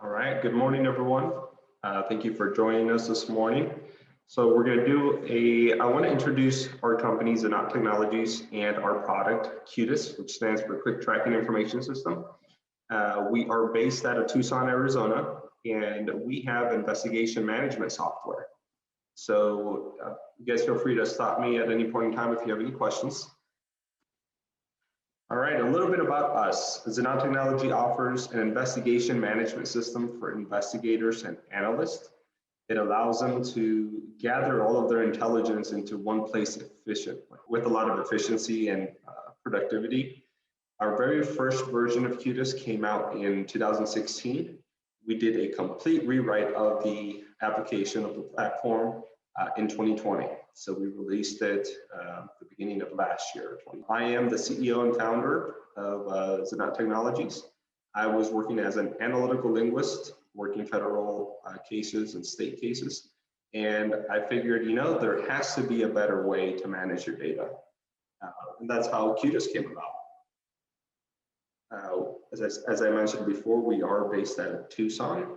All right, good morning, everyone. Thank you for joining us this morning. So we're going to do I want to introduce our company, Zinatt Technologies, and our product, Qtis, which stands for Quick Tracking Information System. We are based out of Tucson, Arizona, and we have investigation management software. So you guys feel free to stop me at any point in time if you have any questions. All right, a little bit about us. Zinatt Technology offers an investigation management system for investigators and analysts. It allows them to gather all of their intelligence into one place with a lot of efficiency and productivity. Our very first version of Qtis came out in 2016. We did a complete rewrite of the application of the platform in 2020. So we released it the beginning of last year. I am the CEO and founder of Zinatt Technologies. I was working as an analytical linguist, working federal cases and state cases. And I figured, there has to be a better way to manage your data. And that's how Qtis came about. As I mentioned before, we are based out of Tucson,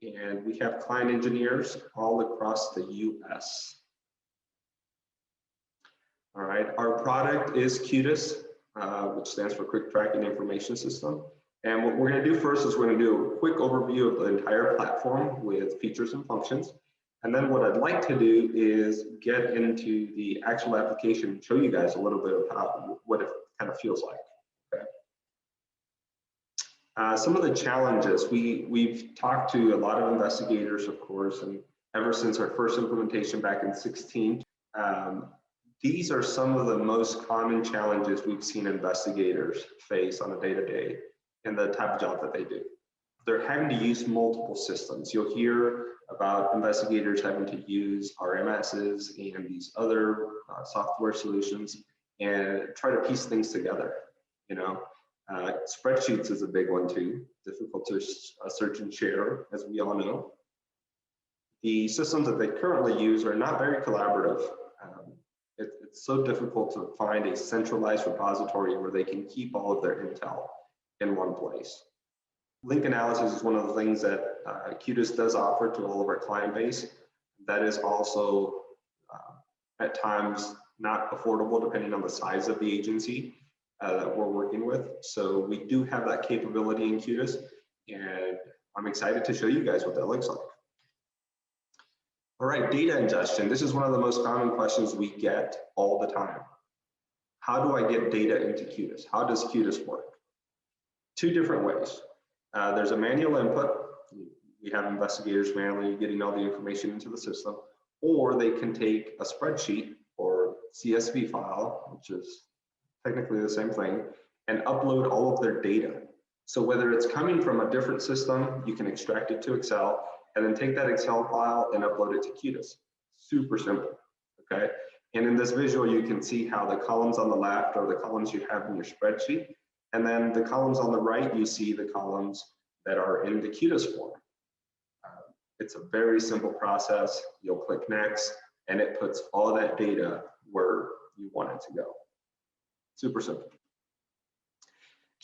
and we have client engineers all across the US. All right, our product is Qtis, which stands for Quick Tracking Information System. And what we're going to do first is we're going to do a quick overview of the entire platform with features and functions. And then what I'd like to do is get into the actual application and show you guys a little bit of what it kind of feels like. Okay. Some of the challenges, we've talked to a lot of investigators, of course, and ever since our first implementation back in 2016, these are some of the most common challenges we've seen investigators face on a day-to-day in the type of job that they do. They're having to use multiple systems. You'll hear about investigators having to use RMSs and these other software solutions and try to piece things together. Spreadsheets is a big one too, difficult to search and share, as we all know. The systems that they currently use are not very collaborative. It's so difficult to find a centralized repository where they can keep all of their intel in one place. Link analysis is one of the things that Qtis does offer to all of our client base. That is also at times not affordable depending on the size of the agency that we're working with. So we do have that capability in Qtis, and I'm excited to show you guys what that looks like. All right, data ingestion. This is one of the most common questions we get all the time. How do I get data into Qtis? How does Qtis work? Two different ways. There's a manual input. We have investigators manually getting all the information into the system, or they can take a spreadsheet or CSV file, which is technically the same thing, and upload all of their data. So whether it's coming from a different system, you can extract it to Excel, and then take that Excel file and upload it to Qtis. Super simple, okay? And in this visual, you can see how the columns on the left are the columns you have in your spreadsheet, and then the columns on the right, you see the columns that are in the Qtis form. It's a very simple process. You'll click next, and it puts all that data where you want it to go. Super simple.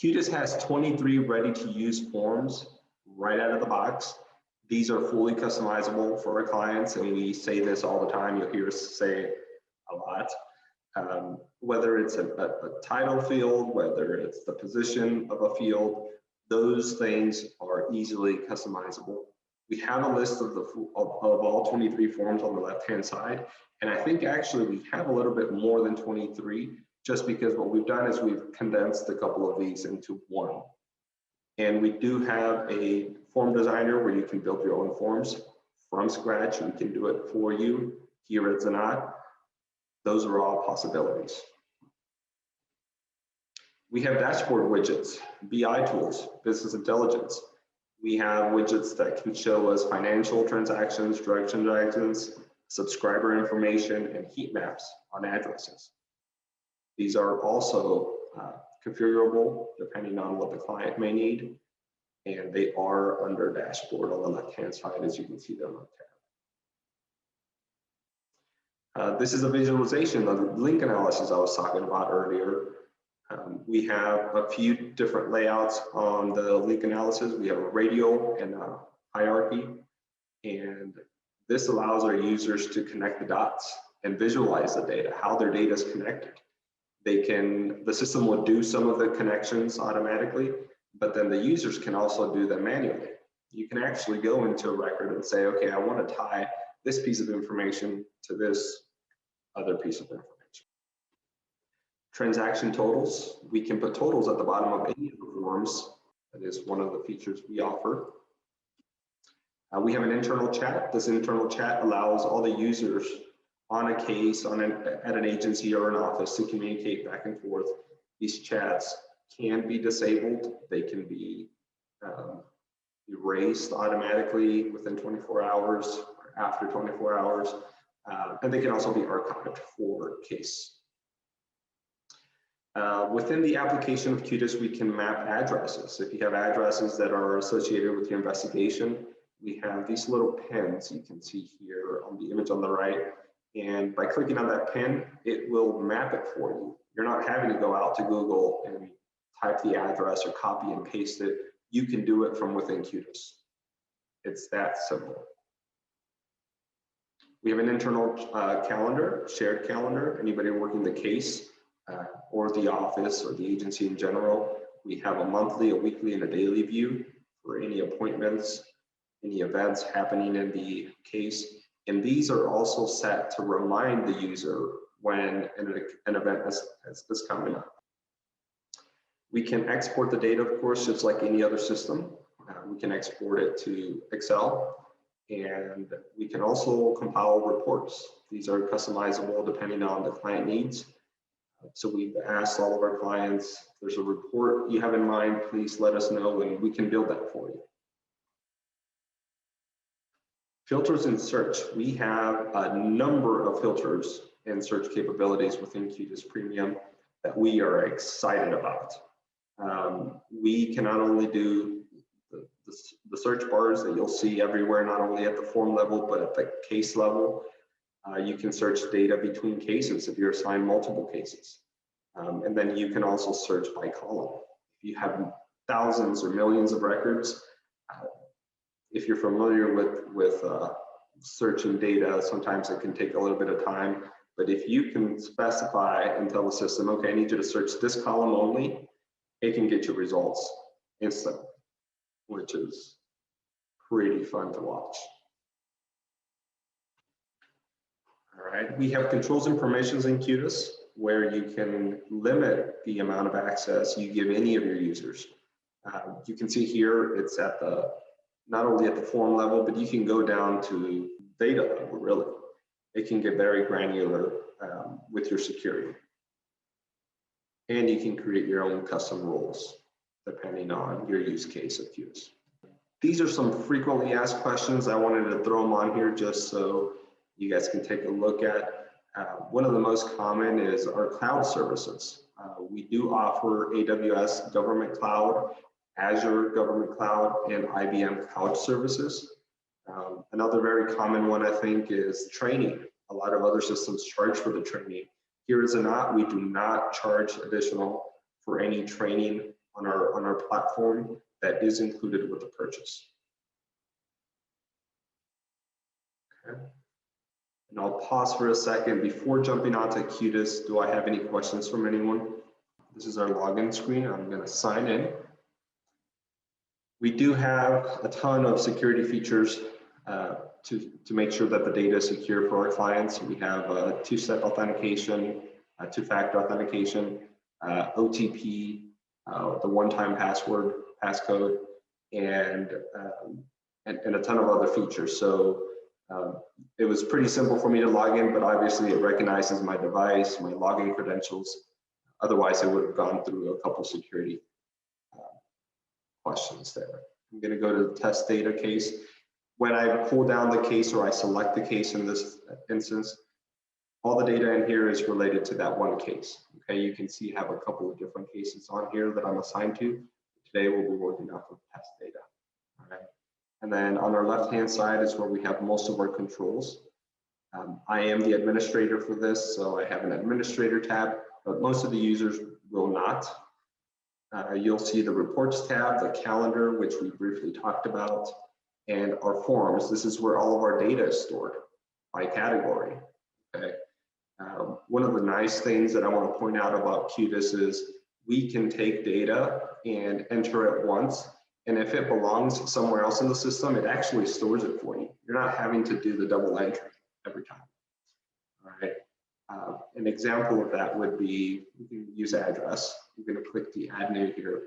Qtis has 23 ready-to-use forms right out of the box. These are fully customizable for our clients, and we say this all the time. You'll hear us say it a lot. Whether it's a title field, whether it's the position of a field, those things are easily customizable. We have a list of all 23 forms on the left-hand side, and I think actually we have a little bit more than 23, just because what we've done is we've condensed a couple of these into one. And we do have a form designer where you can build your own forms from scratch. We can do it for you here at Zinatt. Those are all possibilities. We have dashboard widgets, BI tools, business intelligence. We have widgets that can show us financial transactions, drug transactions, subscriber information, and heat maps on addresses. These are also configurable depending on what the client may need, and they are under dashboard on the left-hand side, as you can see them up there. This is a visualization of the link analysis I was talking about earlier. We have a few different layouts on the link analysis. We have a radial and a hierarchy, and this allows our users to connect the dots and visualize the data, how their data is connected. The system will do some of the connections automatically, but then the users can also do them manually. You can actually go into a record and say, okay, I want to tie this piece of information to this other piece of information. Transaction totals, we can put totals at the bottom of any of the forms. That is one of the features we offer. We have an internal chat. This internal chat allows all the users on a case at an agency or an office to communicate back and forth. These chats can be disabled. They can be erased automatically within 24 hours or after 24 hours. And they can also be archived for case. Within the application of Qtis, we can map addresses. If you have addresses that are associated with your investigation, we have these little pins you can see here on the image on the right. And by clicking on that pin, it will map it for you. You're not having to go out to Google and type the address or copy and paste it. You can do it from within Qtis. It's that simple. We have an internal calendar, shared calendar. Anybody working the case or the office or the agency in general, we have a monthly, a weekly, and a daily view for any appointments, any events happening in the case. And these are also set to remind the user when an event is coming up. We can export the data, of course, just like any other system. We can export it to Excel, and we can also compile reports. These are customizable depending on the client needs. So we've asked all of our clients, if there's a report you have in mind, please let us know and we can build that for you. Filters and search. We have a number of filters and search capabilities within Qtis Premium that we are excited about. We can not only do the search bars that you'll see everywhere, not only at the form level, but at the case level. You can search data between cases if you're assigned multiple cases. And then you can also search by column. If you have thousands or millions of records, if you're familiar with searching data, sometimes it can take a little bit of time. But if you can specify and tell the system, okay, I need you to search this column only, it can get you results instantly, which is pretty fun to watch. All right, we have controls and permissions in Qtis where you can limit the amount of access you give any of your users. You can see here it's at not only at the form level, but you can go down to data level, really. It can get very granular with your security. And you can create your own custom rules depending on your use case of Qtis. These are some frequently asked questions. I wanted to throw them on here just so you guys can take a look at. One of the most common is our cloud services. We do offer AWS Government Cloud, Azure Government Cloud, and IBM Cloud Services. Another very common one, I think, is training. A lot of other systems charge for the training. Here at Zinatt, we do not charge additional for any training on our platform that is included with the purchase. Okay. And I'll pause for a second before jumping on to Qtis. Do I have any questions from anyone? This is our login screen. I'm going to sign in. We do have a ton of security features to make sure that the data is secure for our clients. We have two-step authentication, two-factor authentication, OTP, the one-time passcode, and a ton of other features. So it was pretty simple for me to log in, but obviously it recognizes my device, my login credentials. Otherwise, it would have gone through a couple security questions there. I'm going to go to the test data case. When I pull down the case or I select the case in this instance, all the data in here is related to that one case. Okay, you can see I have a couple of different cases on here that I'm assigned to. Today we'll be working off of test data. All right. And then on our left-hand side is where we have most of our controls. I am the administrator for this, so I have an administrator tab, but most of the users will not. You'll see the reports tab, the calendar, which we briefly talked about, and our forms. This is where all of our data is stored by category. Okay. One of the nice things that I want to point out about Qtis is we can take data and enter it once, and if it belongs somewhere else in the system, it actually stores it for you. You're not having to do the double entry every time. All right. An example of that would be, we can use address. I'm going to click the add new here.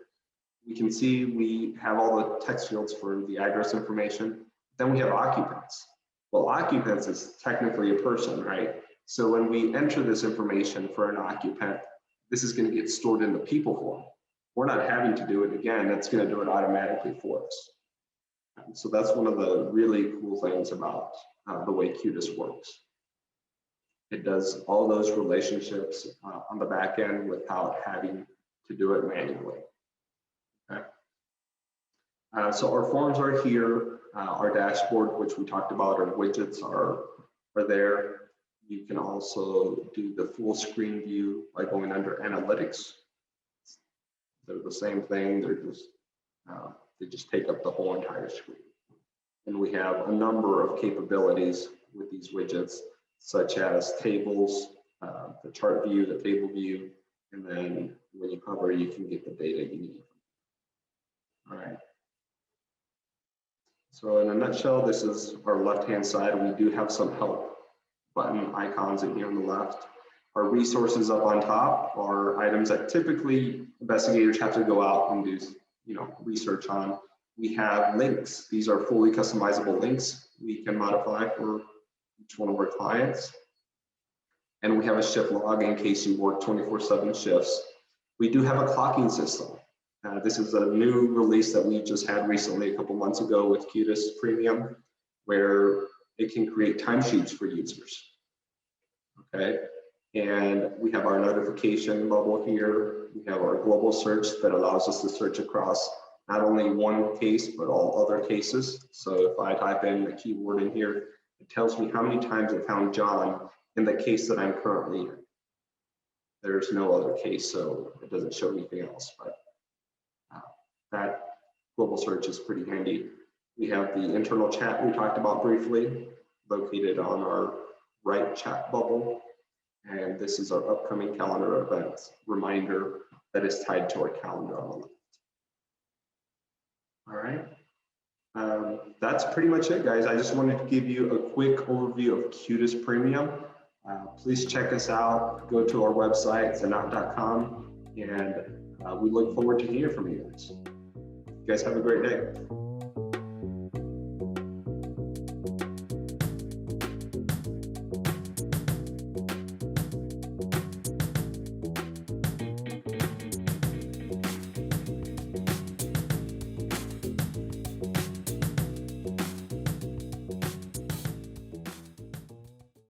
We can see we have all the text fields for the address information. Then we have occupants. Well, occupants is technically a person, right? So when we enter this information for an occupant, this is going to get stored in the people form. We're not having to do it again. It's going to do it automatically for us. So that's one of the really cool things about the way Qtis works. It does all those relationships on the back end without having to do it manually. Okay. So our forms are here. Our dashboard, which we talked about, our widgets are there. You can also do the full screen view by going under analytics. They're the same thing. They're just they just take up the whole entire screen. And we have a number of capabilities with these widgets, such as tables, the chart view, the table view, and then when you hover, you can get the data you need. All right. So in a nutshell, this is our left-hand side. We do have some help button icons in here on the left. Our resources up on top are items that typically investigators have to go out and do, research on. We have links. These are fully customizable links we can modify for each one of our clients. And we have a shift log in case you work 24/7 shifts. We do have a clocking system. This is a new release that we just had recently, a couple months ago with Qtis Premium, where it can create timesheets for users. Okay, and we have our notification bubble here. We have our global search that allows us to search across not only one case, but all other cases. So if I type in a keyword in here, it tells me how many times it found John in the case that I'm currently in. There's no other case, so it doesn't show anything else, but that global search is pretty handy. We have the internal chat we talked about briefly, located on our right chat bubble. And this is our upcoming calendar events reminder that is tied to our calendar on the left. All right. That's pretty much it, guys. I just wanted to give you a quick overview of Qtis Premium. Please check us out. Go to our website, zinatt.com, and we look forward to hearing from you guys. You guys have a great day.